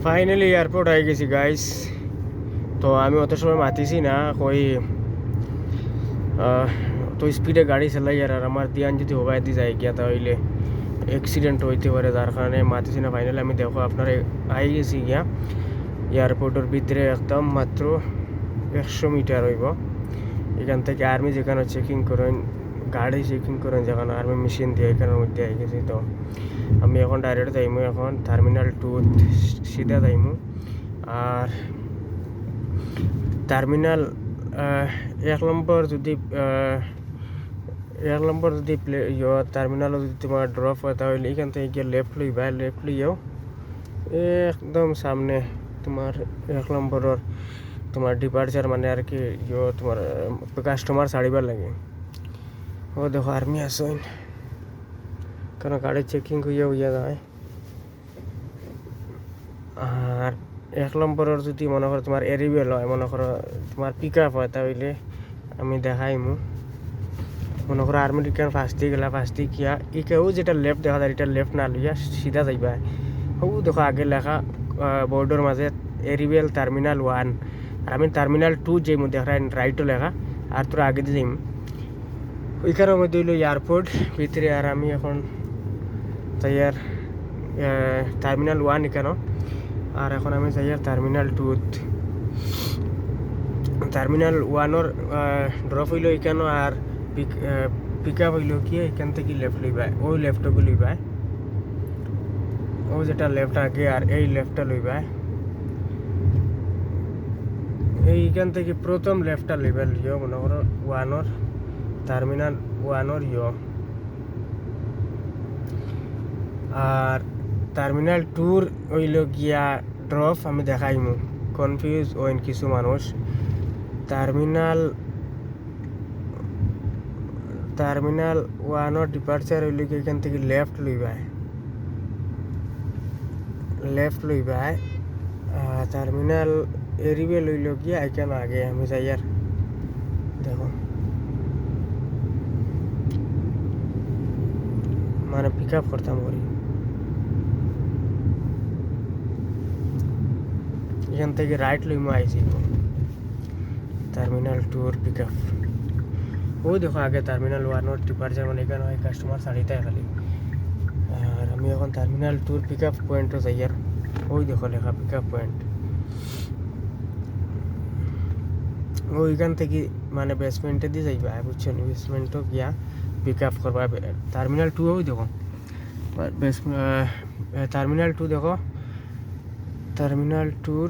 Finally airport হয়ে গেছি guys. তো আমি অত সময় মাতিছি না, কই তো স্পিডে গাড়ি চালাই আর আমার দিয়ান যদি হবাই দি যায় গিয়া তাহলে অ্যাক্সিডেন্ট হইতে পারে, যার কারণে মাতিছি না। ফাইনালি আমি দেখো আপনার আই গেছি গিয়া এয়ারপোর্টের ভিতরে, একদম মাত্র 100 মিটার হইব এখান থেকে। আর্মি যেখানে চেকিং করেন, গাড়ি চেকিং করেন যেখানে আর্মি মেশিন দিয়ে, এখানের মধ্যে আই গেছি। তো আমি এখন ডাইরেক্ট যাইমু এখন টার্মিনাল 2 সিধা যাইমু। আর টার্মিনাল 1 নম্বর যদি টার্মিনালও যদি তোমার ড্রপ হয় তাহলে এখান থেকে গিয়ে লেফট লইবা, লেফট লইয়াও একদম সামনে তোমার 1 নম্বরের তোমার ডিপার্চার, মানে আর কি তোমার কাস্টমার ছাড়িবার লাগে। ও দেখো আর্মি আসেন, কারণ গাড়ি চেকিং হইয়া যায়। আর 1 নম্বরের যদি মনে করো তোমার এরিবেল হয়, মনে করো তোমার পিক আপ হয়, তাহলে আমি দেখাইমু। মনে করো আর্মি টিকান ফার্স্টে গেলা, ফার্স্টে গিয়া কেউ যেটা লেফট দেখা যায়, এটা লেফট না লইয়া সিধা যাইবা। ও দেখো আগে লেখা বোর্ডের মাঝে এরিবেল টার্মিনাল 1, আর আমি টার্মিনাল 2 যাইমু, দেখা রাইটও লেখা। আর তোর আগে দিয়ে যাইমু, ওইখানের মধ্যে হইলো এয়ারপোর্ট ভিতরে। আর আমি এখন যাইয়ার টার্মিনাল 1 এখানে, আর এখন আমি যাইয়ার টার্মিনাল 2। টার্মিনাল 1-ওর ড্রপ হইলো এখানে, আর পিক আপ হইলো কি এখান থেকে লেফট লইবা, ওই লেফটকে লইবা, ও যেটা লেফট আগে, আর এই লেফটটা লইবা। এইখান থেকে প্রথম লেফটটা লইবা, লিও মনে করো 1-ওর টার্মিনাল 1-ওর আর টার্মিনাল 2-র হইলো গিয়া ড্রপ। আমি দেখাইমু, কনফিউজ হইন কিছু মানুষ। টার্মিনাল 1-ওর ডিপার্চার হইলে কি এখান থেকে লেফট লইবা। টার্মিনাল এরিবে লইল গিয়া এখানে আগে আমি যাইয়ার দেখো, মানে পিক আপ করতাম করি। এখান থেকে রাইট লইমু আইছি টার্মিনাল 2-ওর পিক আপ। ওই দেখো আগে টার্মিনাল 1-ওর ডিপার্চার, মানে এখানে হয় কাস্টমার ছাড়িতায় খালি। আর আমি এখন টার্মিনাল 2-ওর পিক আপ পয়েন্টও যাইয়ার, ওই দেখো লেখা পিক আপ পয়েন্ট। ওইখান থেকে মানে বেসমেন্টে দিয়ে যাইবা, বুঝছেন? বেসমেন্টও গিয়া পিক আপ করবা। টার্মিনাল 2 ওই দেখো, টার্মিনাল 2 দেখো, টার্মিনাল 2-র